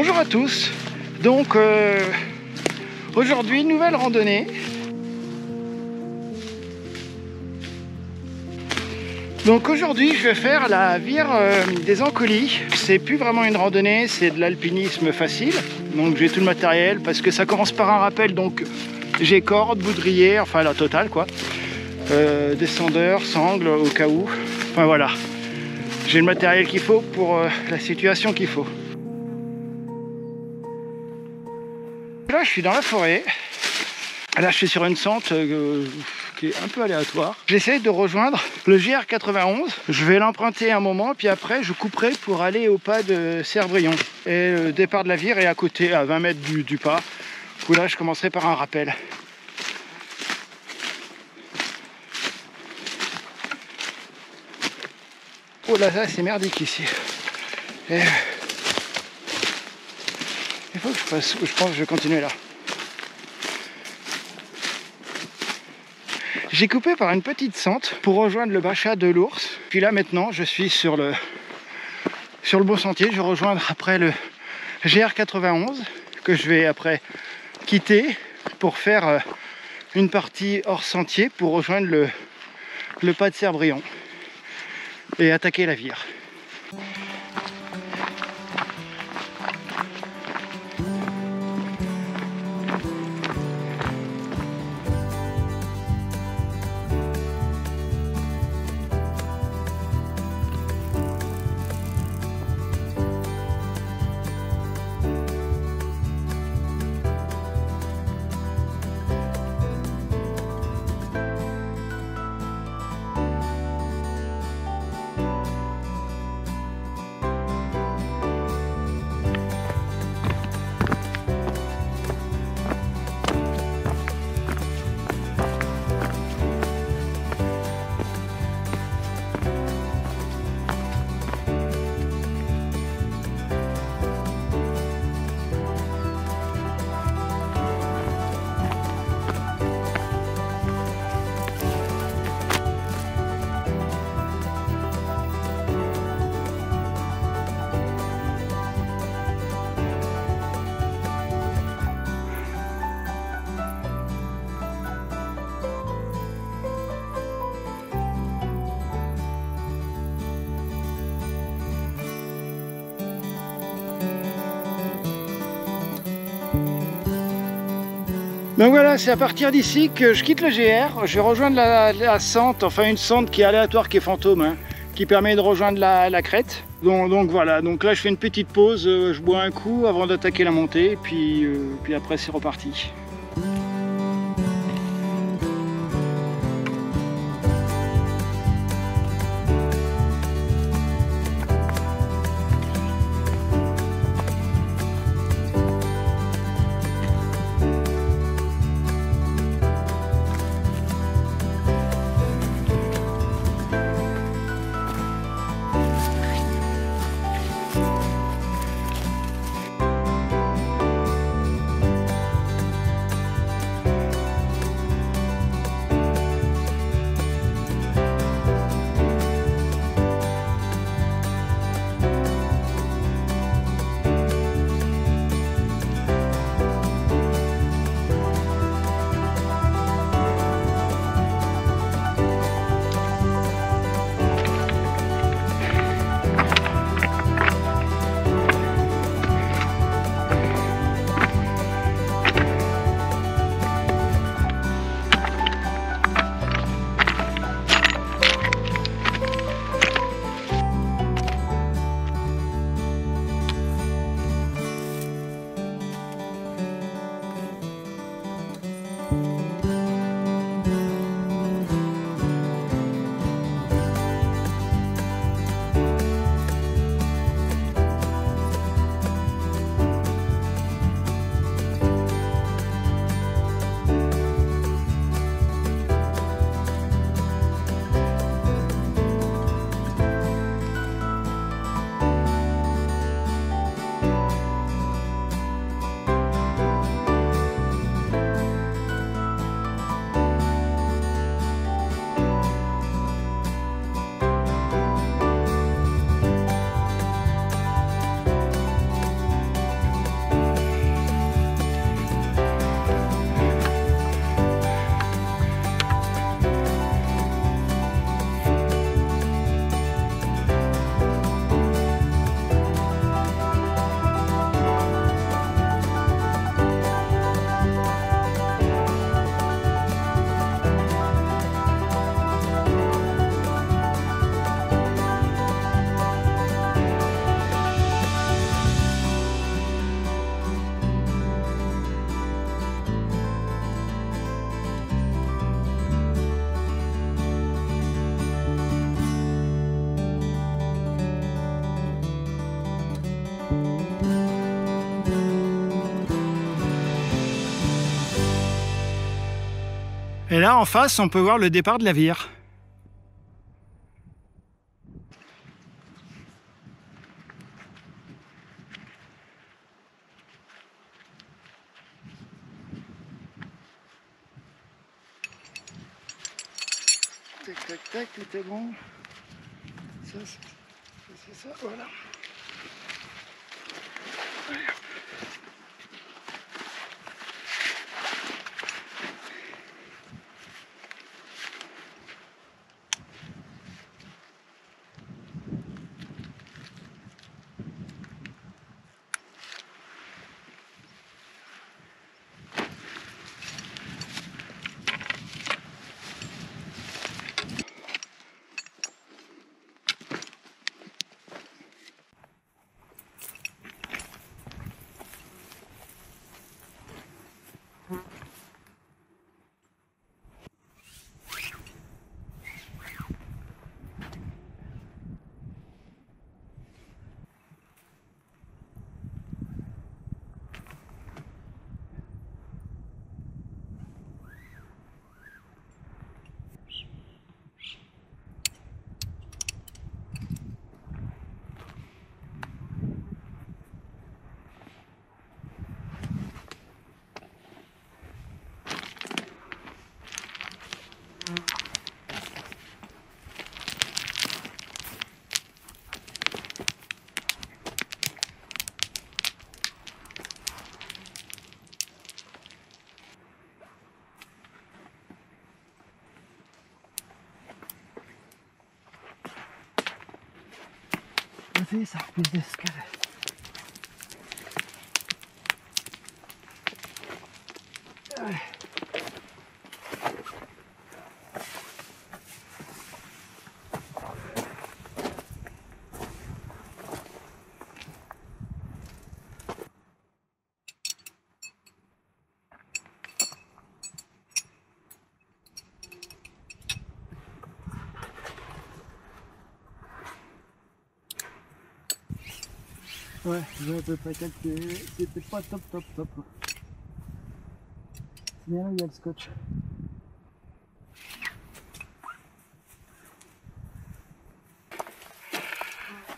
Bonjour à tous. Donc aujourd'hui nouvelle randonnée. Donc aujourd'hui je vais faire la vire des Ancolis. C'est plus vraiment une randonnée, c'est de l'alpinisme facile. Donc j'ai tout le matériel parce que ça commence par un rappel, donc j'ai corde, boudrier, enfin la totale quoi. Descendeur, sangle au cas où. Enfin voilà. J'ai le matériel qu'il faut pour la situation qu'il faut. Là je suis dans la forêt. Là je suis sur une sente qui est un peu aléatoire. J'essaie de rejoindre le GR91. Je vais l'emprunter un moment, puis après je couperai pour aller au pas de Cerbrion. Et le départ de la vire est à côté, à 20 mètres du pas, où là je commencerai par un rappel. Oh là là, c'est merdique ici. Et il faut que je fasse, je pense que je vais continuer là. J'ai coupé par une petite sente pour rejoindre le Bachat de l'Ours. Puis là maintenant je suis sur le bon sentier. Je vais rejoindre après le GR91 que je vais après quitter pour faire une partie hors sentier pour rejoindre le pas de Cerbrion et attaquer la vire. Donc voilà, c'est à partir d'ici que je quitte le GR. Je vais rejoindre la sente, enfin une sente qui est aléatoire, qui est fantôme, hein, qui permet de rejoindre la crête. Donc voilà, donc là je fais une petite pause, je bois un coup avant d'attaquer la montée, puis après c'est reparti. Et là en face on peut voir le départ de la Vire. Tac tac tac, tout est bon. Ça c'est ça, voilà. Ça repousse d'escalade. Ouais, j'ai à peu près calculé, c'était pas top. Mais là il y a le scotch.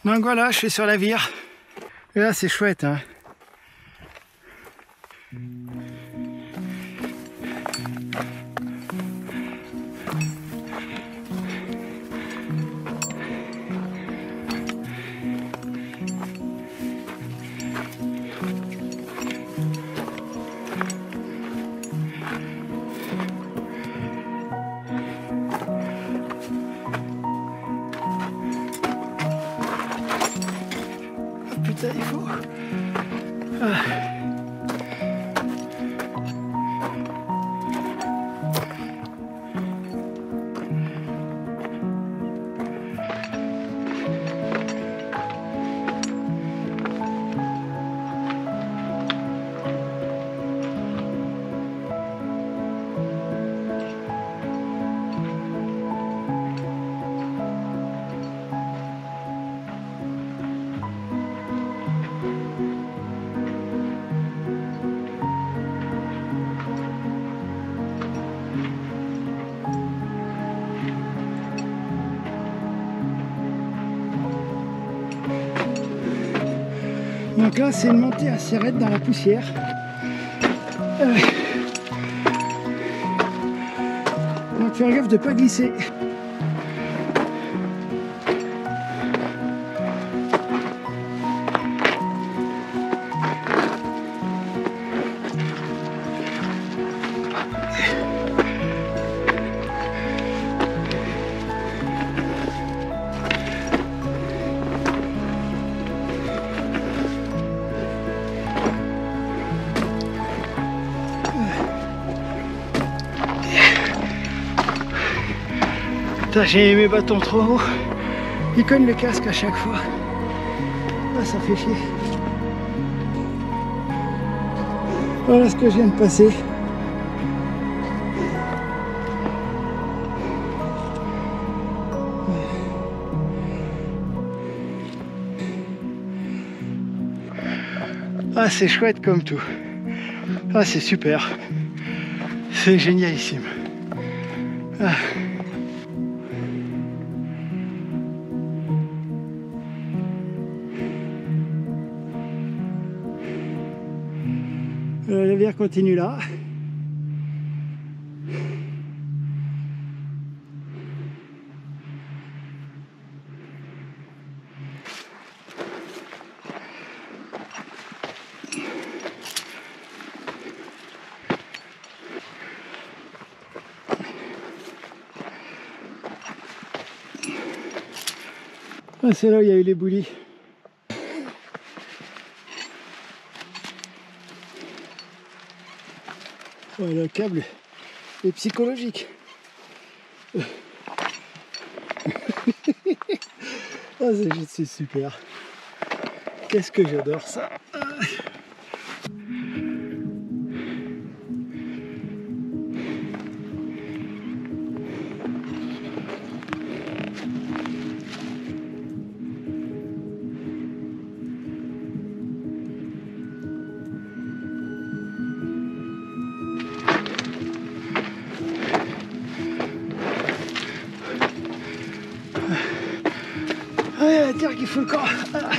Donc voilà, je suis sur la Vire. Et là c'est chouette, hein. Putain, il faut... Donc là c'est une montée assez raide dans la poussière. Donc faire gaffe de ne pas glisser. J'ai mes bâtons trop hauts, ils cognent le casque à chaque fois. Ah, ça fait chier. Voilà ce que je viens de passer. Ah, c'est chouette comme tout. Ah, c'est super. C'est génialissime. Ah. La rivière continue là. Ah, c'est là où il y a eu les boulis. Ouais, le câble est psychologique. Ah, c'est juste super. Qu'est-ce que j'adore ça. Ouais, la terre qui fout le corps. Ah.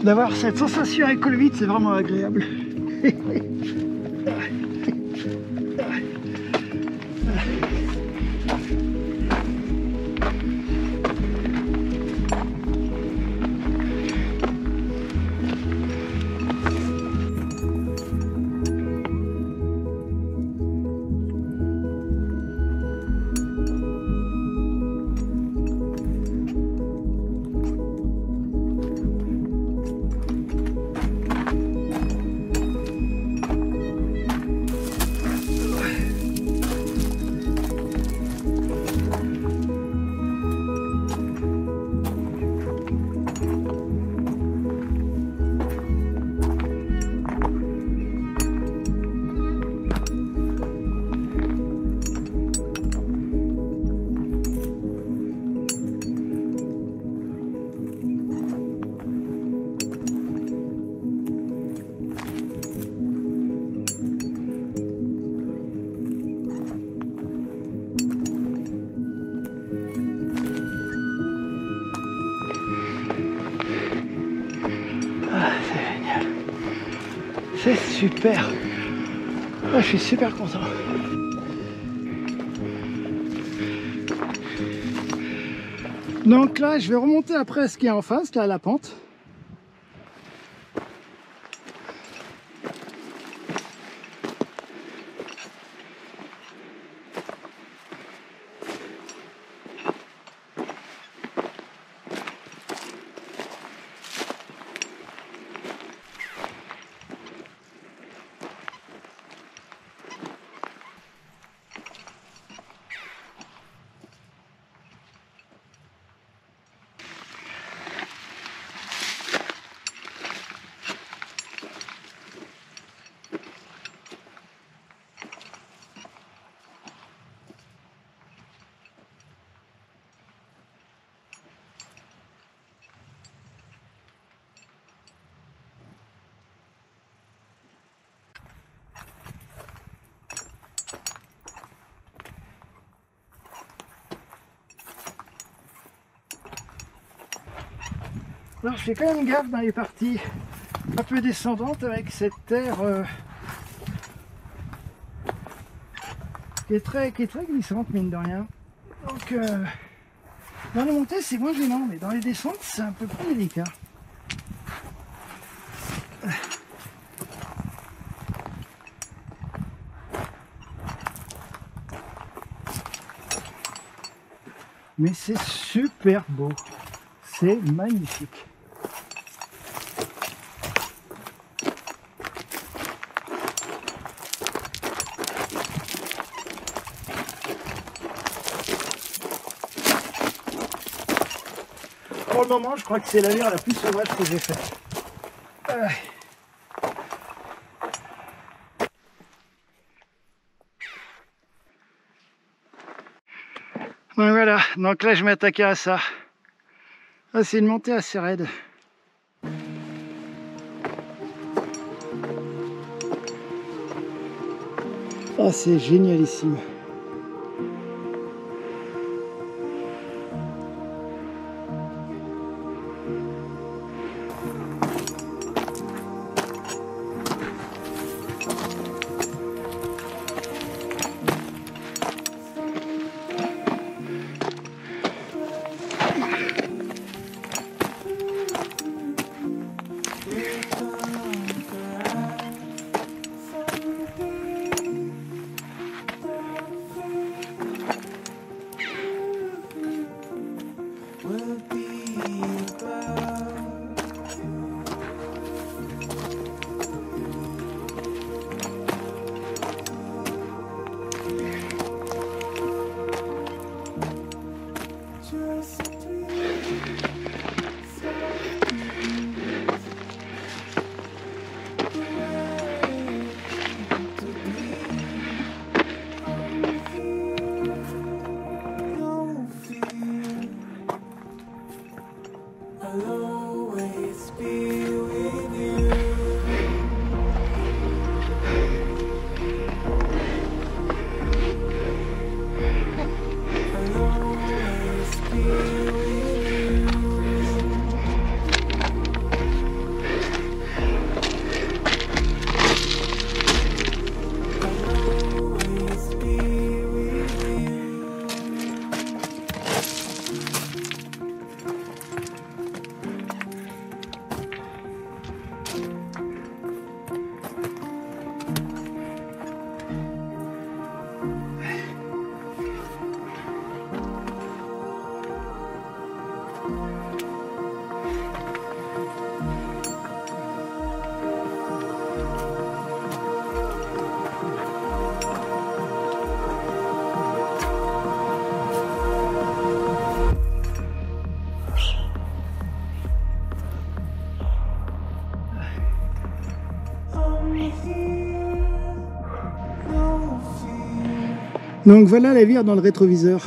D'avoir cette sensation avec le vide, c'est vraiment agréable. C'est super. Ah, je suis super content. Donc là, je vais remonter après ce qui est en face, là, la pente. Alors je fais quand même gaffe dans les parties un peu descendantes avec cette terre qui est très glissante mine de rien. Donc dans les montées c'est moins gênant, mais dans les descentes c'est un peu plus délicat. Mais c'est super beau, c'est magnifique. Pour le moment, je crois que c'est la lyre la plus sauvage que j'ai faite. Donc voilà, donc là je m'attaquais à ça. Ah, c'est une montée assez raide. Ah, c'est génialissime. Donc voilà la lyre dans le rétroviseur.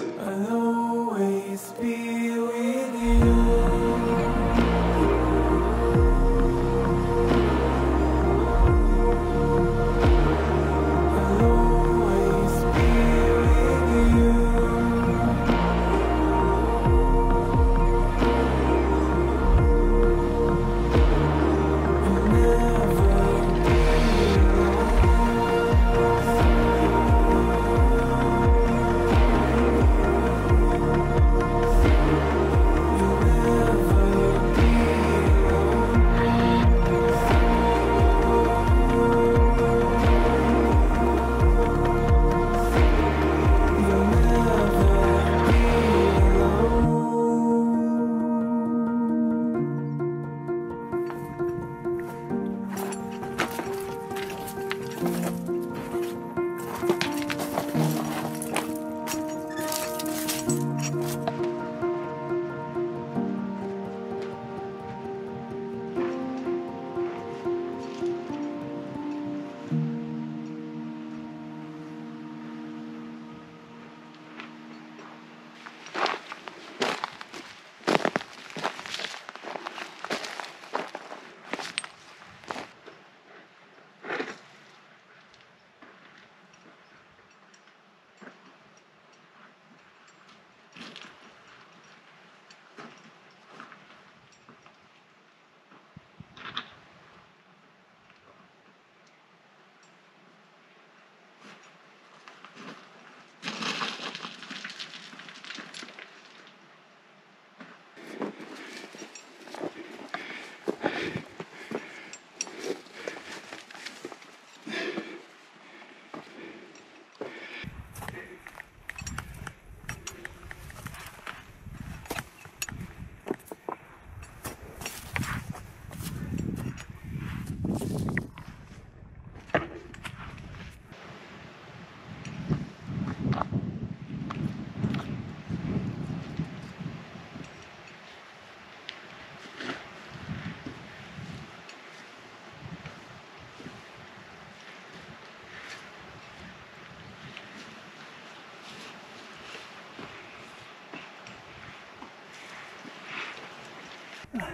Ah.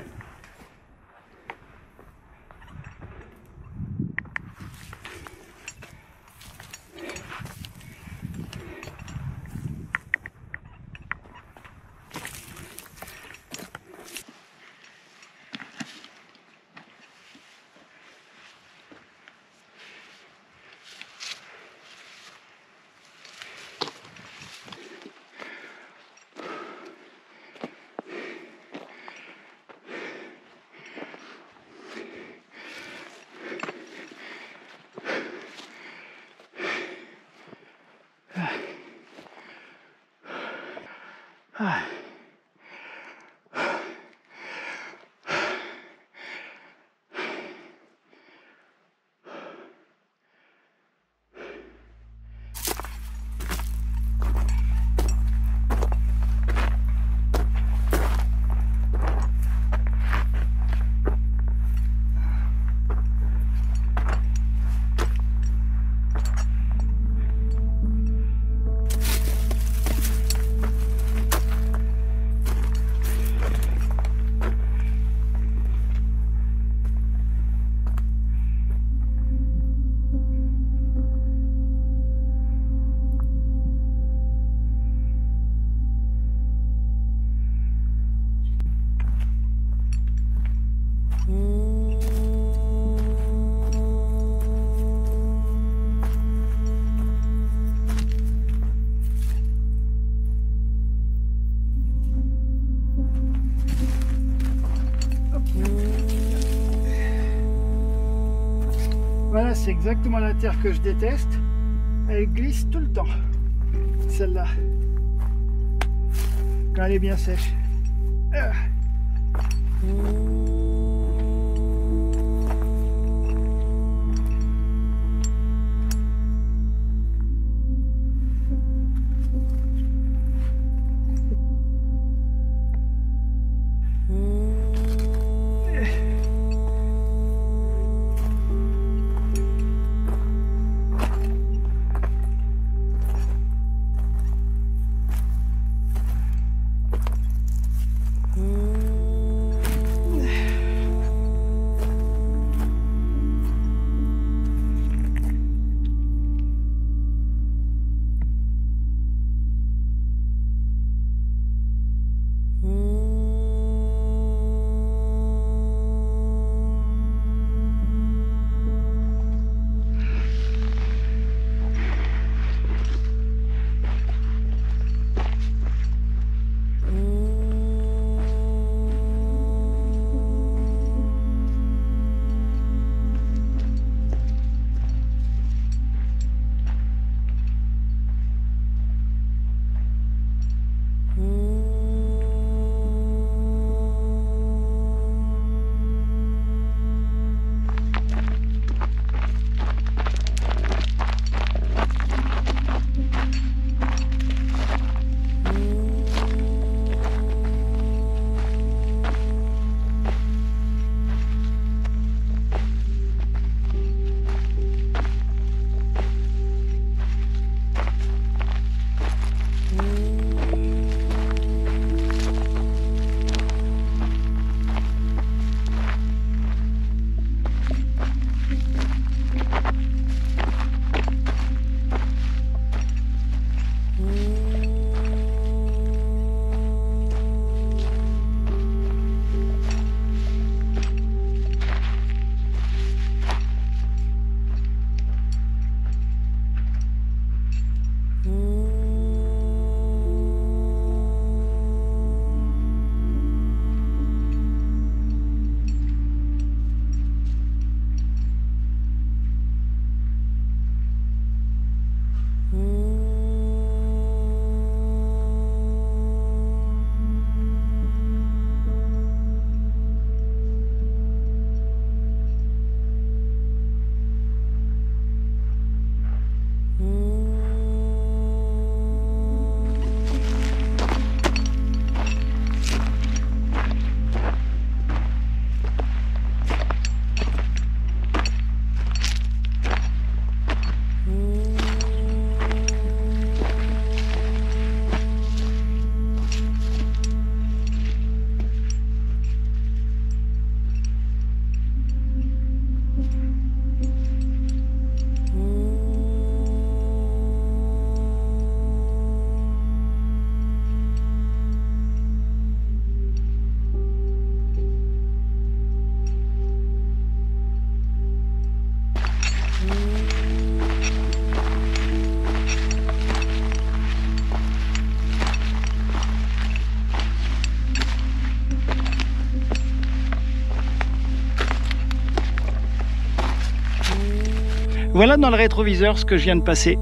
Voilà, c'est exactement la terre que je déteste. Elle glisse tout le temps, celle-là, quand elle est bien sèche. Voilà dans le rétroviseur ce que je viens de passer.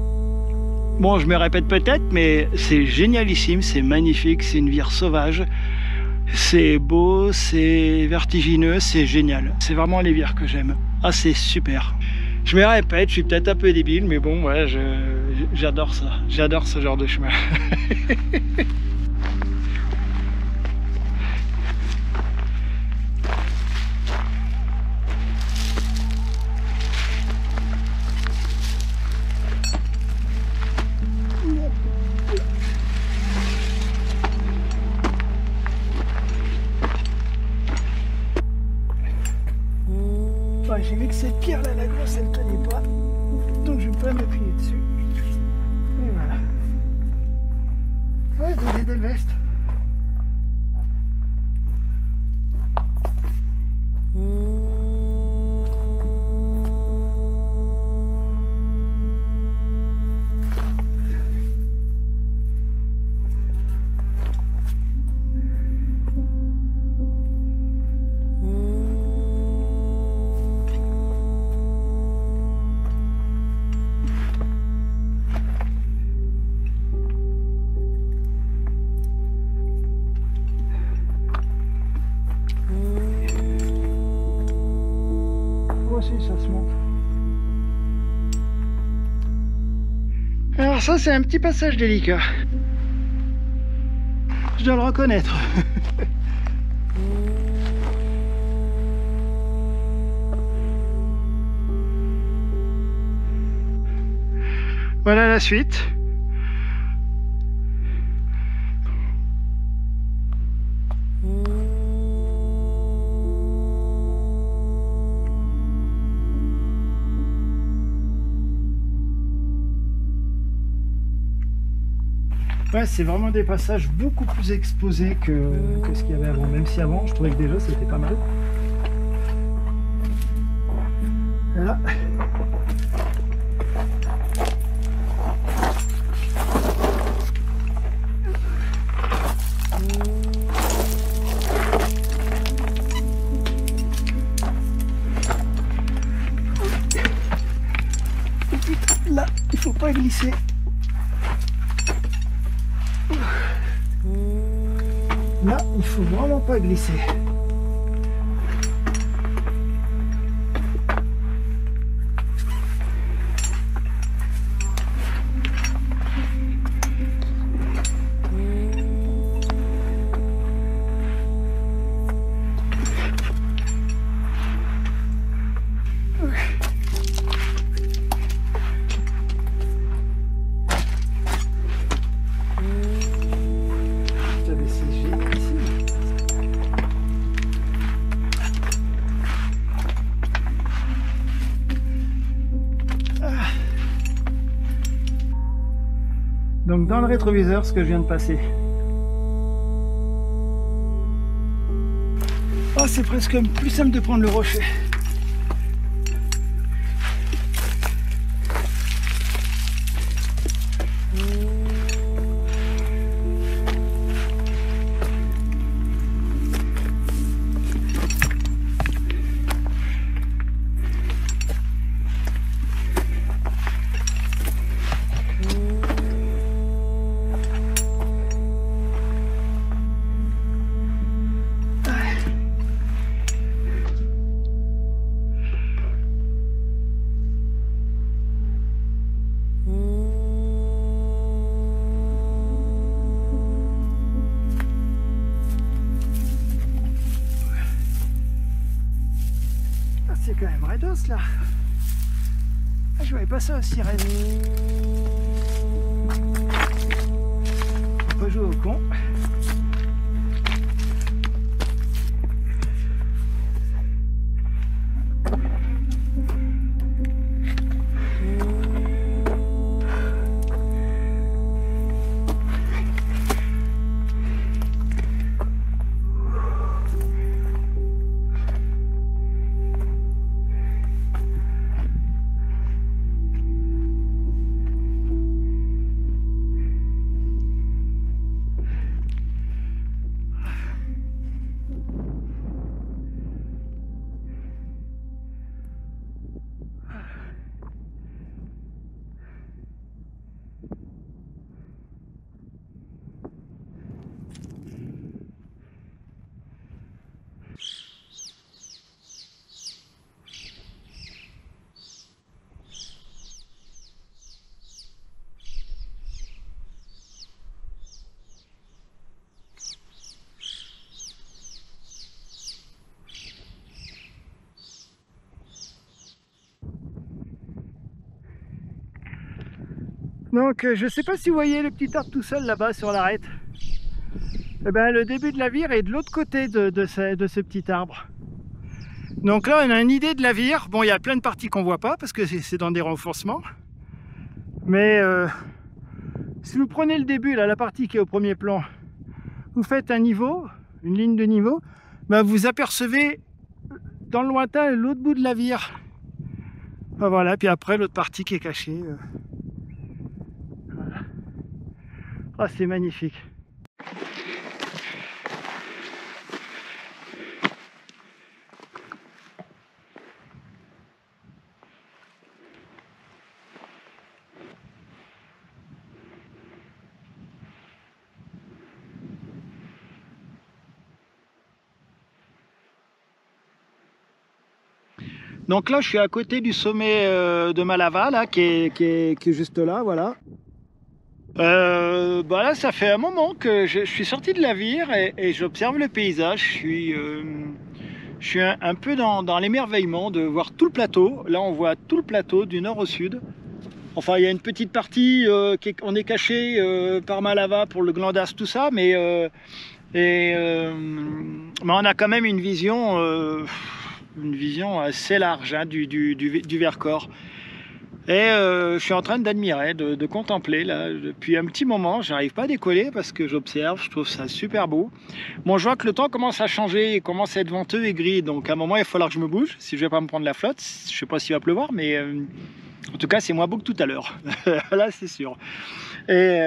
Bon, je me répète peut-être, mais c'est génialissime, c'est magnifique, c'est une vire sauvage. C'est beau, c'est vertigineux, c'est génial. C'est vraiment les vires que j'aime. Ah, c'est super. Je me répète, je suis peut-être un peu débile, mais bon, ouais, j'adore ça. J'adore ce genre de chemin. Ouais, j'ai vu que cette pierre là, la grosse, elle ne tenait pas. Donc je vais pas m'appuyer dessus. Et voilà. Ouais, des Edelweiss. Aussi, ça se monte. Alors ça, c'est un petit passage délicat. Je dois le reconnaître. Voilà la suite. Ouais, c'est vraiment des passages beaucoup plus exposés que ce qu'il y avait avant. Même si avant, je trouvais que déjà c'était pas mal. Et là. Et putain, là, il faut pas glisser. Là, il faut vraiment pas glisser. Donc dans le rétroviseur, ce que je viens de passer. Oh, c'est presque plus simple de prendre le rocher. C'est quand même raidos là. Ah, je voyais pas ça aussi raide. Faut pas jouer au con. Donc je ne sais pas si vous voyez le petit arbre tout seul là-bas sur l'arête. Eh ben, le début de la vire est de l'autre côté de ce petit arbre. Donc là on a une idée de la vire. Bon, il y a plein de parties qu'on voit pas parce que c'est dans des renforcements. Mais si vous prenez le début, là, la partie qui est au premier plan, vous faites un niveau, une ligne de niveau, ben vous apercevez dans le lointain l'autre bout de la vire. Ben voilà, puis après l'autre partie qui est cachée. Voilà. Oh, c'est magnifique. Donc là, je suis à côté du sommet de Malava, là, qui est juste là, voilà. Bah là, ça fait un moment que je suis sorti de la vire et j'observe le paysage. Je suis un peu dans l'émerveillement de voir tout le plateau. Là, on voit tout le plateau du nord au sud. Enfin, il y a une petite partie on est caché par Malava pour le Glandas, tout ça, mais on a quand même une vision assez large hein, du Vercors. Et je suis en train d'admirer, de contempler là, depuis un petit moment. J'arrive pas à décoller parce que j'observe, je trouve ça super beau. Bon, je vois que le temps commence à changer, il commence à être venteux et gris, donc à un moment il va falloir que je me bouge si je vais pas me prendre la flotte. Je sais pas s'il va pleuvoir, mais en tout cas c'est moins beau que tout à l'heure. Là c'est sûr. Et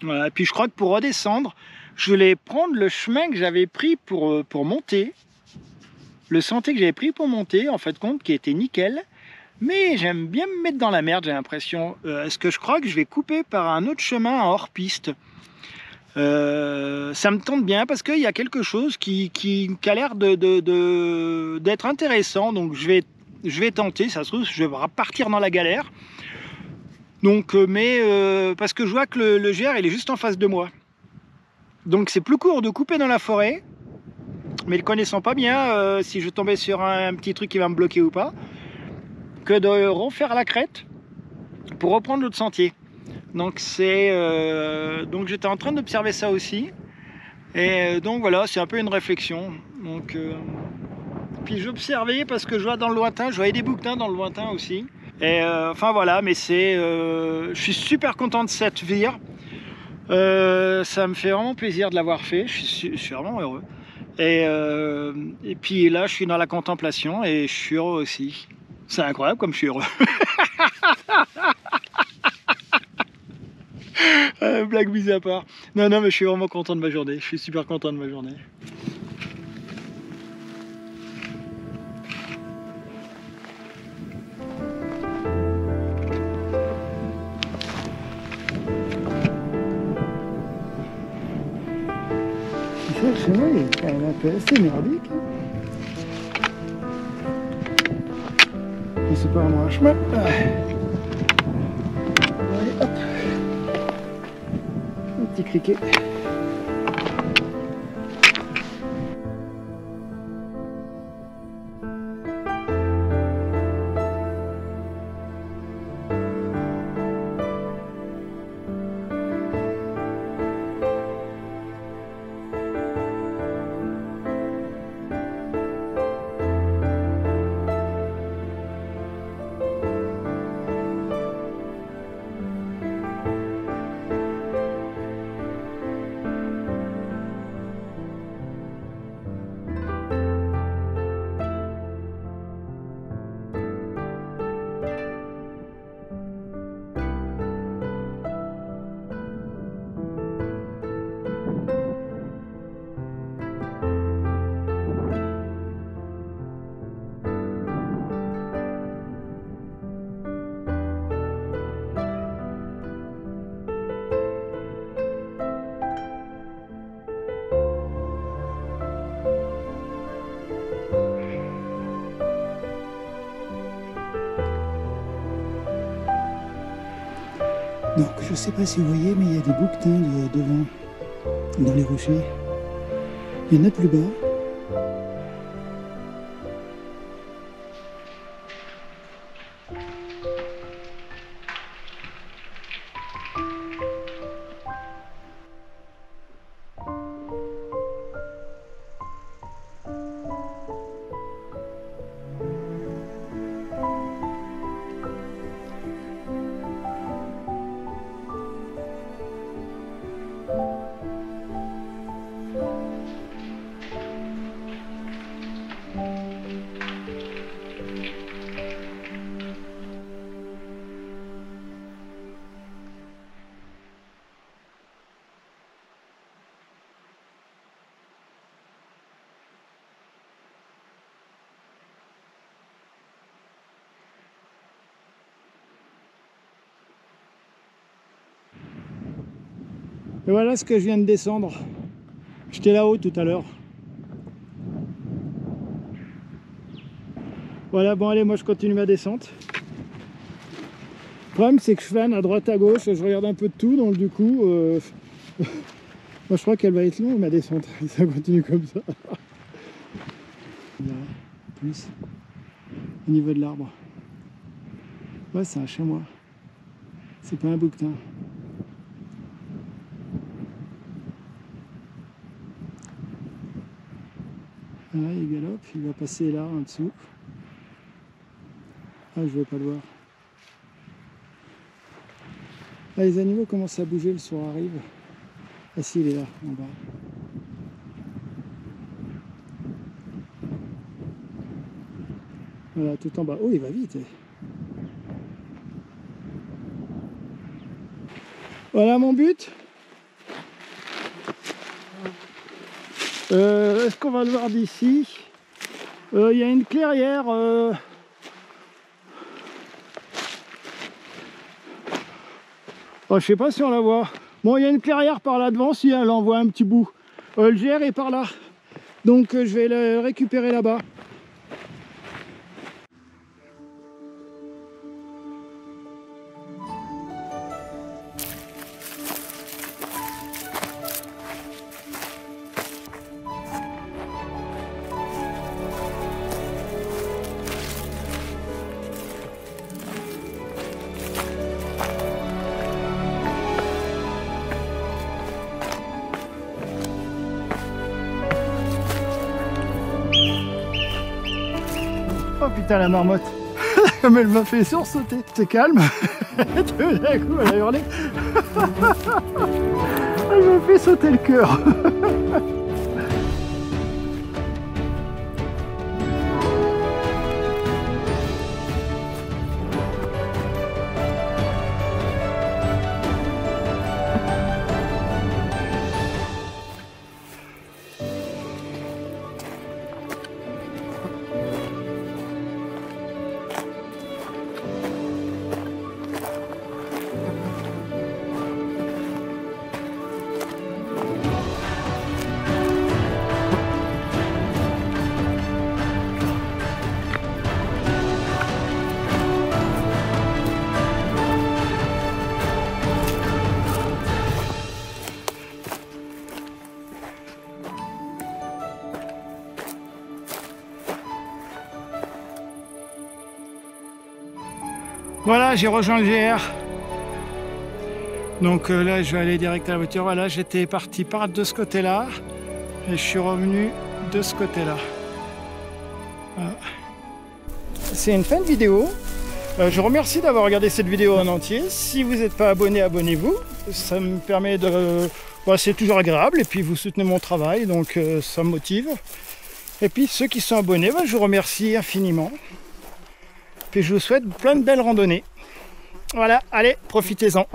voilà. Et puis je crois que pour redescendre, je voulais prendre le chemin que j'avais pris pour monter. Le sentier que j'avais pris pour monter, en fait compte, qui était nickel. Mais j'aime bien me mettre dans la merde, j'ai l'impression. Est-ce que je crois que je vais couper par un autre chemin hors piste? Ça me tente bien parce qu'il y a quelque chose qui a l'air d'être intéressant. Donc je vais tenter, ça se trouve, je vais partir dans la galère. Donc, parce que je vois que le GR il est juste en face de moi. Donc c'est plus court de couper dans la forêt. Mais le connaissant pas bien, si je tombais sur un petit truc qui va me bloquer ou pas, que de refaire la crête pour reprendre l'autre sentier. Donc donc j'étais en train d'observer ça aussi. Et donc voilà, c'est un peu une réflexion. Donc, puis j'observais parce que je vois dans le lointain, je voyais des bouquetins dans le lointain aussi. Et enfin voilà, mais je suis super content de cette vire. Ça me fait vraiment plaisir de l'avoir fait. Je suis vraiment heureux. Et puis là, je suis dans la contemplation et je suis heureux aussi. C'est incroyable comme je suis heureux. Blague mise à part. Non, mais je suis vraiment content de ma journée. Je suis super content de ma journée. Le chemin est quand même un peu assez merdique. C'est pas vraiment un chemin. Allez, hop. Un petit criquet. Donc je ne sais pas si vous voyez, mais il y a des bouquetins devant, dans les rochers. Il y en a plus bas. Et voilà ce que je viens de descendre. J'étais là-haut tout à l'heure. Voilà, bon allez, moi je continue ma descente. Le problème c'est que je flâne à droite à gauche, je regarde un peu de tout, donc du coup, moi je crois qu'elle va être longue ma descente, si ça continue comme ça. Là, plus, au niveau de l'arbre. Ouais, c'est un chamois, c'est pas un bouquetin. Là, il galope, il va passer là en dessous. Ah, je vais pas le voir. Ah, les animaux commencent à bouger, le soir arrive. Ah si, il est là, en bas. Voilà, tout en bas. Oh, il va vite. Voilà mon but. Est-ce qu'on va le voir d'ici? Il y a une clairière. Oh, je sais pas si on la voit. Bon, il y a une clairière par là devant, si elle en voit un petit bout. Le GR est par là. Donc je vais le récupérer là-bas. Oh putain, la marmotte. Comme elle m'a fait sursauter. C'est calme. Tout d'un coup elle a hurlé. Elle m'a fait sauter le cœur. Voilà, j'ai rejoint le GR. Donc là, je vais aller direct à la voiture. Voilà, j'étais parti par de ce côté-là et je suis revenu de ce côté-là. Voilà. C'est une fin de vidéo. Je vous remercie d'avoir regardé cette vidéo en entier. Si vous n'êtes pas abonné, abonnez-vous. Ça me permet de... Bon, c'est toujours agréable et puis vous soutenez mon travail, donc ça me motive. Et puis ceux qui sont abonnés, je vous remercie infiniment. Puis je vous souhaite plein de belles randonnées. Voilà, allez, profitez-en.